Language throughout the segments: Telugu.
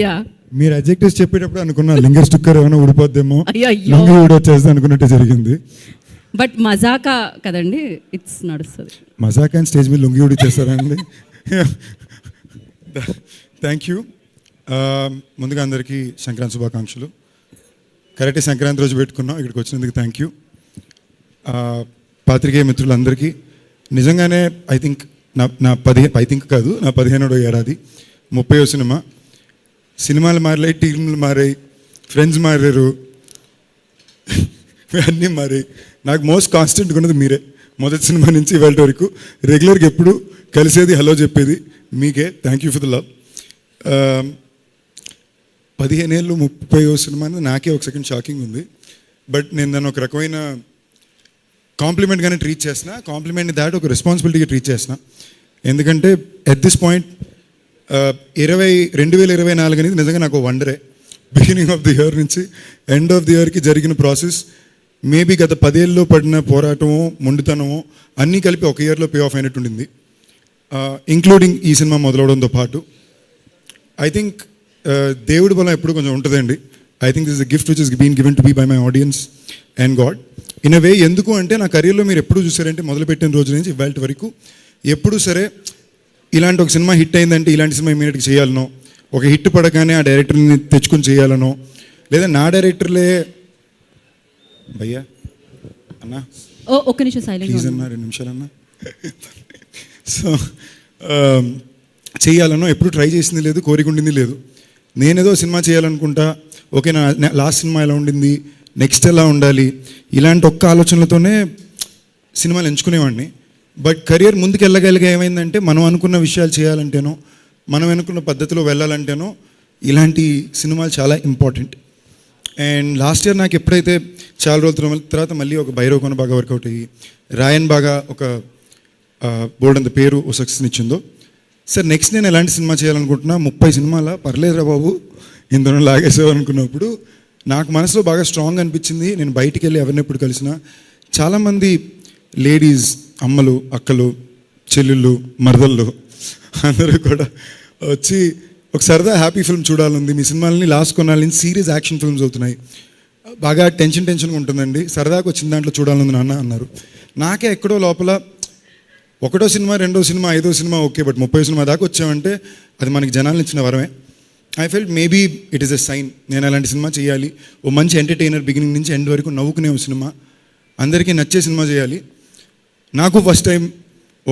యా మీరు అడ్జెక్టివ్స్ చెప్పేటప్పుడు అనుకున్నా లింగర్ స్టిక్కర్ ఏమైనా ఊడిపోద్దేమో, అయ్యో లుంగి ఊడొచ్చేస్తే అనుకున్నట్టు జరిగింది. బట్ మజాకా కదండి, ఇట్స్ నడుస్తుంది. మజాక్ అండ్ స్టేజ్ మీద లుంగి ఊడిచ్చేస్తారా అండి? Thank you. ముందుగా అందరికీ సంక్రాంతి శుభాకాంక్షలు. కరెక్ట్ సంక్రాంతి రోజు పెట్టుకున్నాం, ఇక్కడికి వచ్చినందుకు థ్యాంక్ యూ. పాత్రికేయ మిత్రులందరికీ నిజంగానే ఐ థింక్ నా 15వ ఏడాది 30వ సినిమా. సినిమాలు మారాయి, టీంలు మారాయి, ఫ్రెండ్స్ మారారు, అన్నీ మారాయి. నాకు మోస్ట్ కాన్స్టెంట్గా ఉన్నది మీరే. మొదటి సినిమా నుంచి ఇవాళ వరకు రెగ్యులర్గా ఎప్పుడు కలిసేది, హలో చెప్పేది మీకే. Thank you for the love. 15 ఏళ్ళు 30వ సినిమా అనేది నాకే ఒక సెకండ్ షాకింగ్ ఉంది. బట్ నేను దాన్ని ఒక రకమైన కాంప్లిమెంట్గానే ట్రీట్ చేసిన, కాంప్లిమెంట్ దాటి ఒక రెస్పాన్సిబిలిటీగా ట్రీట్ చేసిన. ఎందుకంటే ఎట్ దిస్ పాయింట్ 2024 అనేది నిజంగా నాకు వండరే. బిగినింగ్ ఆఫ్ ది ఇయర్ నుంచి ఎండ్ ఆఫ్ ది ఇయర్కి జరిగిన ప్రాసెస్ మేబీ గత 10 ఏళ్ళలో పడిన పోరాటమో, మొండితనమో అన్నీ కలిపి ఒక ఇయర్లో పే ఆఫ్ అయినట్టు ఉండింది, ఇంక్లూడింగ్ ఈ సినిమా మొదలవడంతో పాటు. ఐ థింక్ దేవుడి బలం ఎప్పుడు కొంచెం ఉంటుందండి. I think this is a gift which is been given to be by my audience and god in a way. ఎందుకు అంటే నా కెరీర్లో మీరు ఎప్పుడు చూసారంటే మొదలుపెట్టిన రోజు నుంచి ఇవాళ వరకు ఎప్పుడు సరే ఇలాంటి ఒక సినిమా హిట్ అయిందంటే ఇలాంటి సినిమా ఇమీడియట్గా చేయాలనో, ఒక హిట్ పడగానే ఆ డైరెక్టర్ని తెచ్చుకొని చేయాలనో, లేదా నా డైరెక్టర్లే భయ్యా అన్నా ఒక్క నిమిషం సైలెంట్ ప్లీజ్ అన్నా 2 నిమిషాలన్నా సో చేయాలనో ఎప్పుడు ట్రై చేసింది లేదు, కోరిక ఉండింది లేదు. నేనేదో సినిమా చేయాలనుకుంటా, ఓకే నా లాస్ట్ సినిమా ఎలా ఉండింది, నెక్స్ట్ ఎలా ఉండాలి, ఇలాంటి ఒక్క ఆలోచనలతోనే సినిమాలు ఎంచుకునేవాడిని. బట్ కెరియర్ ముందుకు వెళ్ళగలిగా ఏమైందంటే మనం అనుకున్న విషయాలు చేయాలంటేనో, మనం అనుకున్న పద్ధతిలో వెళ్ళాలంటేనో ఇలాంటి సినిమాలు చాలా ఇంపార్టెంట్. అండ్ లాస్ట్ ఇయర్ నాకు ఎప్పుడైతే చాలా రోజుల తర్వాత మళ్ళీ ఒక భైరవ్ కొన బాగా వర్కౌట్ అయ్యి, రాయన్ బాగా ఒక బోర్డ్ అంత పేరు ఓ సక్సెస్ని ఇచ్చిందో, సార్ నెక్స్ట్ నేను ఎలాంటి సినిమా చేయాలనుకుంటున్నా, 30 సినిమాల పర్లేదురా బాబు ఇందులో లాగేసావు అనుకున్నప్పుడు నాకు మనసులో బాగా స్ట్రాంగ్ అనిపించింది. నేను బయటికి వెళ్ళి ఎవరిని ఎప్పుడు కలిసినా చాలామంది లేడీస్, అమ్మలు, అక్కలు, చెల్లెళ్ళు, మరదళ్ళు అందరూ కూడా వచ్చి ఒక సరదా హ్యాపీ ఫిల్మ్ చూడాలంది, మీ సినిమాలని లాస్ట్ కొన్నాళ్ళ నుంచి సీరియస్ యాక్షన్ ఫిల్మ్స్ అవుతున్నాయి, బాగా టెన్షన్గా ఉంటుందండి, సరదాగా వచ్చిన దాంట్లో చూడాలని నాన్న అన్నారు. నాకే ఎక్కడో లోపల 1వ సినిమా, 2వ సినిమా, 5వ సినిమా ఓకే, బట్ 30వ సినిమా దాకా వచ్చామంటే అది మనకి జనాలను ఇచ్చిన వరమే. I felt maybe it is a sign, నేను అలాంటి సినిమా చేయాలి, ఓ మంచి ఎంటర్టైనర్ బిగినింగ్ నుంచి ఎండ్ వరకు నవ్వుకునే ఒక సినిమా, అందరికీ నచ్చే సినిమా చేయాలి. నాకు ఫస్ట్ టైం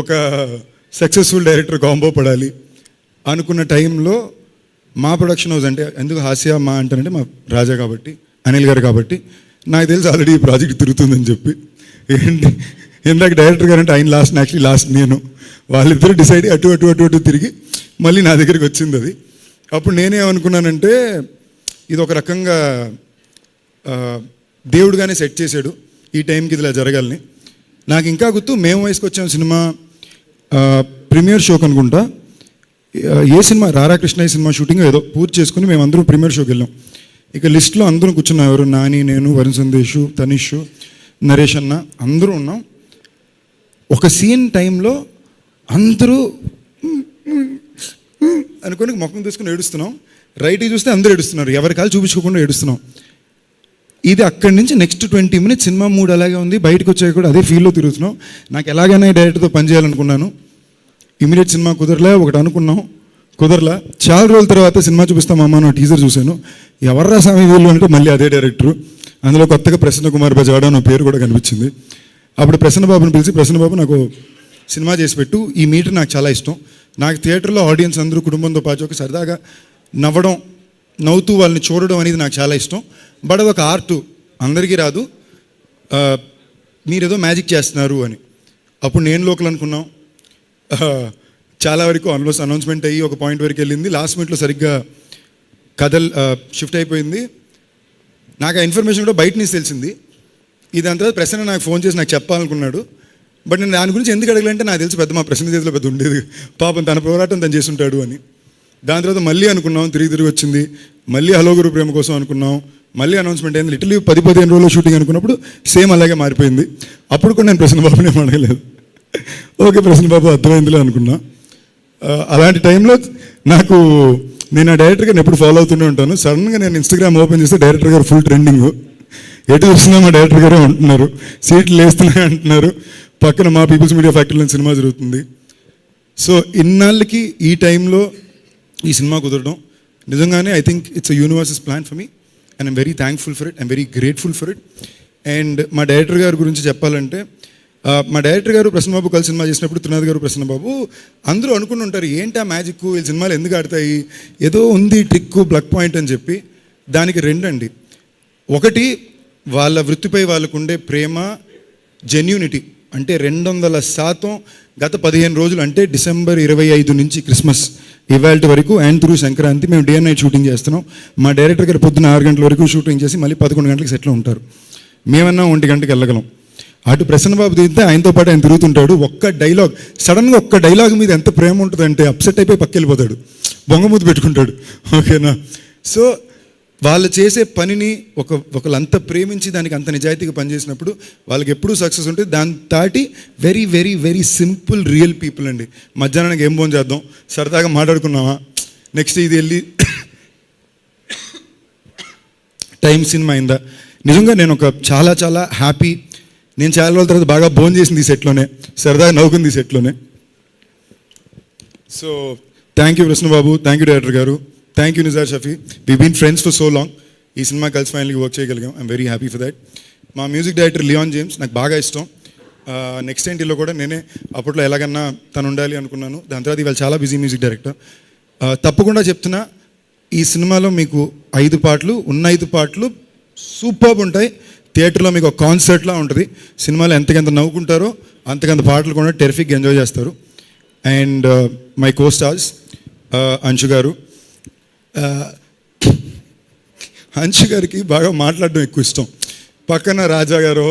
ఒక సక్సెస్ఫుల్ డైరెక్టర్ కాంబో పడాలి అనుకున్న టైంలో మా ప్రొడక్షన్ హౌస్, అంటే ఎందుకు హాస్య మా అంటారంటే మా రాజా కాబట్టి, అనిల్ గారు కాబట్టి, నాకు తెలిసి ఆల్రెడీ ఈ ప్రాజెక్ట్ తిరుగుతుందని చెప్పి, ఏంటి ఇందాక డైరెక్టర్ గారు అంటే ఆయన లాస్ట్, యాక్చువల్లీ లాస్ట్ నేను, వాళ్ళిద్దరూ డిసైడ్ అటు తిరిగి మళ్ళీ నా దగ్గరికి వచ్చింది అది. అప్పుడు నేనేమనుకున్నానంటే ఇది ఒక రకంగా దేవుడుగానే సెట్ చేశాడు ఈ టైంకి ఇది ఇలా జరగాలని. నాకు ఇంకా గుర్తు, మేము వయసుకు వచ్చాం సినిమా ప్రీమియర్ షోకి అనుకుంటా, ఏ సినిమా రారాకృష్ణ సినిమా షూటింగ్ ఏదో పూర్తి చేసుకుని మేము అందరూ ప్రీమియర్ షోకి వెళ్ళాం. ఇక లిస్ట్లో అందరూ కూర్చున్నాం, ఎవరు నాని, నేను, వరుణ్ సందేశ్, తనిష్, నరేష్ అన్న అందరూ ఉన్నాం. ఒక సీన్ టైంలో అందరూ అనుకొని ముఖం తీసుకుని ఏడుస్తున్నాం, రైట్కి చూస్తే అందరూ ఏడుస్తున్నారు, ఎవరి కాలు చూపించుకోకుండా ఏడుస్తున్నాం. ఇది అక్కడి నుంచి నెక్స్ట్ 20 minutes సినిమా మూడ్ అలాగే ఉంది, బయటకు వచ్చాక కూడా అదే ఫీల్లో తిరుగుతున్నాం. నాకు ఎలాగైనా డైరెక్టర్తో పనిచేయాలనుకున్నాను, ఇమీడియట్ సినిమా ఒకటి అనుకున్నాం, కుదరలా. చాలా రోజుల తర్వాత సినిమా చూపిస్తామమ్మా నా టీజర్ చూశాను, ఎవర్రా స్వామి వీళ్ళు అంటే మళ్ళీ అదే డైరెక్టరు, అందులో కొత్తగా ప్రసన్న కుమార్ బజాడా నా పేరు కూడా కనిపించింది. అప్పుడు ప్రసన్నబాబుని పిలిచి, ప్రసన్నబాబు నాకు సినిమా చేసి పెట్టు, ఈ మీటర్ నాకు చాలా ఇష్టం, నాకు థియేటర్లో ఆడియన్స్ అందరూ కుటుంబంతో పాటు ఒక సరదాగా నవ్వడం, నవ్వుతూ వాళ్ళని చూడడం అనేది నాకు చాలా ఇష్టం, బట్ ఒక ఆర్టు అందరికీ రాదు, మీరేదో మ్యాజిక్ చేస్తున్నారు అని. అప్పుడు నేను లోకల్ అనుకున్నాం, చాలా వరకు అనౌన్స్మెంట్ అయ్యి ఒక పాయింట్ వరకు వెళ్ళింది, లాస్ట్ మినిట్లో సరిగ్గా కథలు షిఫ్ట్ అయిపోయింది. నాకు ఆ ఇన్ఫర్మేషన్ కూడా బయట నుంచి తెలిసింది. ఇదంతా ప్రసన్న నాకు ఫోన్ చేసి నాకు చెప్పాలనుకున్నాడు, బట్ నేను దాని గురించి ఎందుకు అడగలంటే నాకు తెలిసి పెద్ద మా ప్రసన్న చేతిలో పెద్ద ఉండేది, పాపం తన పోరాటం తను చేసి ఉంటాడు అని. దాని తర్వాత మళ్ళీ అనుకున్నాం, తిరిగి వచ్చింది, మళ్ళీ హలో గురు ప్రేమ కోసం అనుకున్నాం, మళ్ళీ అనౌన్స్మెంట్ అయింది. లిటరలీ 10-15 రోజుల్లో షూటింగ్ అనుకున్నప్పుడు సేమ్ అలాగే మారిపోయింది. అప్పుడు కూడా నేను ప్రసన్న బాబుని ఏం అడగలేదు, ఓకే ప్రసన్న బాబు అర్థమైందిలే అనుకున్నా. అలాంటి టైంలో నాకు నేను ఆ డైరెక్టర్ గారిని ఎప్పుడు ఫాలో అవుతూనే ఉంటాను. సడన్గా నేను ఇన్స్టాగ్రామ్ ఓపెన్ చేస్తే డైరెక్టర్ గారు ఫుల్ ట్రెండింగ్. ఎటు చూసినా మా డైరెక్టర్ గారే ఉంటున్నారు, సీట్లు వేస్తున్నాయి అంటున్నారు, పక్కన మా పీపుల్స్ మీడియా ఫ్యాక్టరీలో సినిమా జరుగుతుంది. సో ఇన్నాళ్ళకి ఈ టైంలో ఈ సినిమా కుదరడం నిజంగానే I think it's a universes plan for me and I'm very thankful for it, I'm very grateful for it. And మా డైరెక్టర్ గారి గురించి చెప్పాలంటే మా డైరెక్టర్ గారు ప్రసన్న బాబు కలిసి సినిమా చేసినప్పుడు త్రినాథ్ గారు ప్రసన్న బాబు అందరూ అనుకుని ఉంటారు ఏంటి ఆ మ్యాజిక్, ఈ సినిమాలు ఎందుకు ఆడతాయి, ఏదో ఉంది ట్రిక్ ప్లగ్ పాయింట్ అని చెప్పి. దానికి రెండండి. ఒకటి వాళ్ళ వృత్తిపై వాళ్ళకు ఉండే ప్రేమ, జెన్యూనిటీ. అంటే 200% గత 15 రోజులు అంటే డిసెంబర్ 25 నుంచి క్రిస్మస్ ఇవాళ వరకు అండ్ త్రూ సంక్రాంతి మేము డే అండ్ నైట్ షూటింగ్ చేస్తున్నాం. మా డైరెక్టర్ గారు పొద్దున్న 6 గంటల వరకు షూటింగ్ చేసి మళ్ళీ 11 గంటలకు సెట్లో ఉంటారు. మేమన్నా 1 గంటకి వెళ్ళగలం. అటు ప్రసన్న బాబు దిగితే ఆయనతో పాటు ఆయన తిరుగుతుంటాడు. ఒక్క డైలాగ్ సడన్గా ఒక్క డైలాగ్ మీద ఎంత ప్రేమ ఉంటుందంటే అప్సెట్ అయిపోయి పక్కెళ్ళిపోతాడు, బొంగమూతి పెట్టుకుంటాడు. ఓకేనా? సో వాళ్ళు చేసే పనిని ఒకళ్ళంతా ప్రేమించి దానికి అంత నిజాయితీగా పనిచేసినప్పుడు వాళ్ళకి ఎప్పుడూ సక్సెస్ ఉంటుంది. దాని తాటి very very very simple real people అండి. మధ్యాహ్నానికి ఏం భోజనం చేద్దాం, సరదాగా మాట్లాడుకున్నావా, నెక్స్ట్ ఇది వెళ్ళి టైం సినిమా అయిందా. నిజంగా నేను చాలా చాలా హ్యాపీ. నేను చాలా రోజుల తర్వాత బాగా భోజనం చేసింది ఈ సెట్లోనే, సరదాగా నవ్వుకుంది ఈ సెట్లోనే. So thank you Prasanna Babu, thank you director గారు, thank you Nizar Shafi. We been friends for so long. ఈ సినిమా కలిసి ఫైనల్గా వర్క్ చేయగలిగాం. I'm very happy for that. మా మ్యూజిక్ డైరెక్టర్ లియాన్ జేమ్స్ నాకు బాగా ఇష్టం. నెక్స్ట్ ఏంటిలో కూడా నేనే అప్పట్లో ఎలాగన్నా తను ఉండాలి అనుకున్నాను. దాని తర్వాత ఇవాళ చాలా బిజీ మ్యూజిక్ డైరెక్టర్. తప్పకుండా చెప్తున్నా, ఈ సినిమాలో మీకు 5 పాటలు ఉన్న 5 పాటలు సూపర్బ్ ఉంటాయి. థియేటర్లో మీకు ఒక కాన్సర్ట్లా ఉంటుంది. సినిమాలో ఎంతకంత నవ్వుకుంటారో అంతకంత పాటలు కూడా టెరిఫిక్గా ఎంజాయ్ చేస్తారు. And my co stars Anshu గారు. అంశు గారికి బాగా మాట్లాడడం ఎక్కువ ఇష్టం. పక్కన రాజా గారు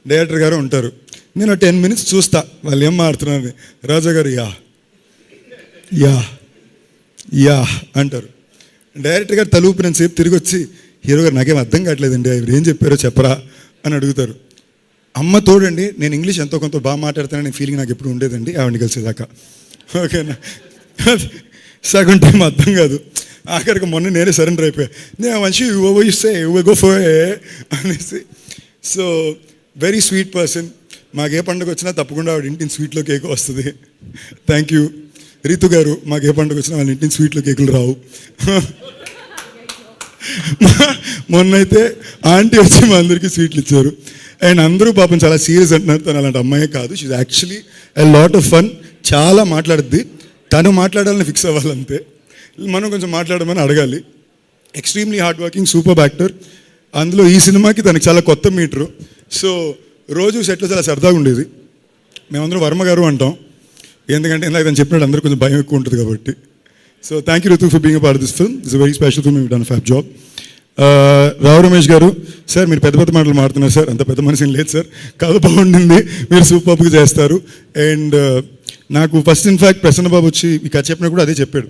డైరెక్టర్ గారు ఉంటారు. నేను 10 minutes చూస్తా వాళ్ళు ఏం మాట్లాడుతున్నారు. రాజా గారు యా యా యా అంటారు. డైరెక్టర్ గారు తలూపినంత సేపు తిరిగి వచ్చి హీరో గారు నాకేం అర్థం కావట్లేదండి, ఆయన ఏం చెప్పారో చెప్పరా అని అడుగుతారు. అమ్మ తోడండి, నేను ఇంగ్లీష్ ఎంతో కొంత బాగా మాట్లాడతానని ఫీలింగ్ నాకు ఎప్పుడు ఉండేదండి ఆవిడని కలిసేదాకా. ఓకేనా? సగం టైం అర్థం కాదు. ఆఖరికి మొన్న నేనే సరెండర్ అయిపోయా. నేను మంచి ఇస్తే గో ఫర్ అనేసి. So very sweet person. మాకు ఏ పండుగ వచ్చినా తప్పకుండా ఆవిడ ఇంటిని స్వీట్లో కేక్ వస్తుంది. Thank you. రీతు గారు, మాకు ఏ పండుగ వచ్చినా వాళ్ళ ఇంటిని స్వీట్లో కేకులు రావు. మొన్నైతే ఆంటీ వచ్చి మా అందరికీ స్వీట్లు ఇచ్చారు. అండ్ అందరూ పాపం చాలా సీరియస్ అంటున్నారు. తను అలాంటి అమ్మాయే కాదు. She actually a lot of fun. చాలా మాట్లాడుద్ది. తను మాట్లాడాలని ఫిక్స్ అవ్వాలంతే, మనం కొంచెం మాట్లాడమని అడగాలి. Extremely hard working, super actor. అందులో ఈ సినిమాకి తనకి చాలా కొత్త మీటరు. సో రోజు సెట్లో చాలా సరదాగా ఉండేది. మేమందరం వర్మ గారు అంటాం, ఎందుకంటే ఇందాక తను చెప్పినట్టు అందరూ కొంచెం భయం ఎక్కువ ఉంటుంది కాబట్టి. So thank you Ritu for being a part of this film. It's very special film. You done fab job. Rao Ramesh garu, sir మీరు పెద్ద పెద్ద మాటలు మాట్లాడుతున్నారు సార్, అంత పెద్ద మనిషిని లేదు సార్, కథ బాగుండింది, మీరు సూపర్గా చేస్తారు. అండ్ నాకు ఫస్ట్ ఇన్ఫ్యాక్ట్ ప్రసన్న బాబు వచ్చి ఈ కథ చెప్పినప్పుడు అదే చెప్పాడు.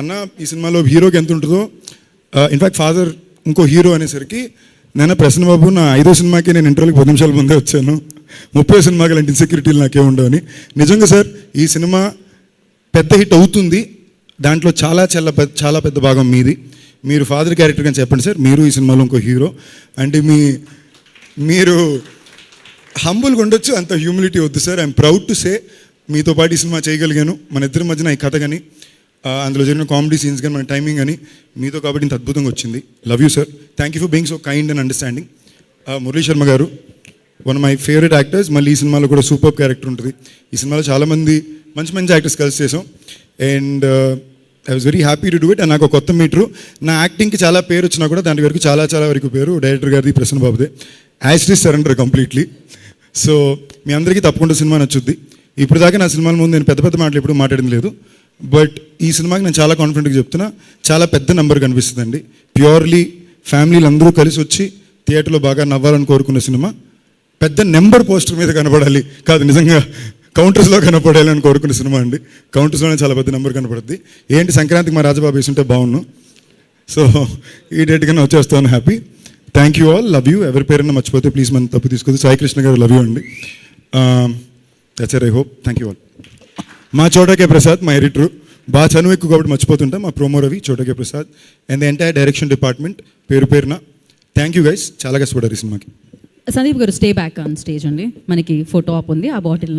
అన్న ఈ సినిమాలో హీరోకి ఎంత ఉంటుందో, ఇన్ఫ్యాక్ట్ ఫాదర్ ఇంకో హీరో అనేసరికి నేను ప్రసన్న బాబు నా 5వ సినిమాకి నేను ఇంటర్వ్యూకి 10 నిమిషాల ముందే వచ్చాను, 30వ సినిమాకి అలాంటి ఇన్సెక్యూరిటీలు నాకే ఉండవని. నిజంగా సార్ ఈ సినిమా పెద్ద హిట్ అవుతుంది. దాంట్లో చాలా పెద్ద భాగం మీది. మీరు ఫాదర్ క్యారెక్టర్ అని చెప్పండి సార్. మీరు ఈ సినిమాలో ఇంకో హీరో. అంటే మీరు హంబుల్గా ఉండొచ్చు, అంత హ్యూమిలిటీ వద్దు sir. I'm proud to say మీతో పాటు ఈ సినిమా చేయగలిగాను. మన ఇద్దరి మధ్యన ఈ కథ కానీ అందులో జరిగిన కామెడీ సీన్స్ కానీ మన టైమింగ్ కానీ మీతో కాబట్టి ఇంత అద్భుతంగా వచ్చింది. Love you sir. Thank you for being so kind and understanding. Murali Sharma garu, one of my favourite actors. మళ్ళీ ఈ సినిమాలో కూడా సూపర్ క్యారెక్టర్ ఉంటుంది. ఈ సినిమాలో చాలామంది మంచి మంచి యాక్టర్స్ కలిసి చేసాం. And I was very happy to do it. And నాకు కొత్త మీటరు. నా యాక్టింగ్కి చాలా పేరు వచ్చినా కూడా దాని వరకు చాలా వరకు పేరు డైరెక్టర్ గారిది, ప్రసన్న బాబుదే. As surrender completely. సో మీ అందరికీ తప్పకుండా సినిమా నచ్చుద్ది. ఇప్పుడు దాకా నా సినిమాల ముందు నేను పెద్ద మాటలు ఎప్పుడు మాట్లాడింది లేదు. బట్ ఈ సినిమాకి నేను చాలా కాన్ఫిడెంట్గా చెప్తున్నా, చాలా పెద్ద నెంబర్ కనిపిస్తుందండి. ప్యూర్లీ ఫ్యామిలీలు అందరూ కలిసి వచ్చి థియేటర్లో బాగా నవ్వాలని కోరుకున్న సినిమా. పెద్ద నెంబర్ పోస్టర్ మీద కనపడాలి కాదు, నిజంగా కౌంటర్స్లో కనపడాలని కోరుకున్న సినిమా అండి. కౌంటర్స్లోనే చాలా పెద్ద నెంబర్ కనపడుద్ది. ఏంటి సంక్రాంతికి మా రాజబాబు వేసుంటే బాగున్నాను. సో ఈ డేట్గానే వచ్చేస్తాను. Happy. Thank you all. Love you. ఎవరి పేరైనా మర్చిపోతే ప్లీజ్ మనం తప్పు తీసుకోవద్దు. సాయి కృష్ణ గారు, లవ్ యూ అండి. That's I hope. Thank you all. మా చోటకే ప్రసాద్, మా ఎడిటరు, బాగా చనువు ఎక్కువ కాబట్టి మర్చిపోతుంటా. మా promo Ravi, చోటకే Prasad and the entire direction department పేరు పేరున థ్యాంక్ యూ గైస్, చాలా కష్టపడ్డారు ఈ సినిమాకి. సందీప్ గారు స్టే బ్యాక్ ఆన్ స్టేజ్ అండి, మనకి ఫోటో ఆప్ ఉంది, ఆ బాటిల్ నాకు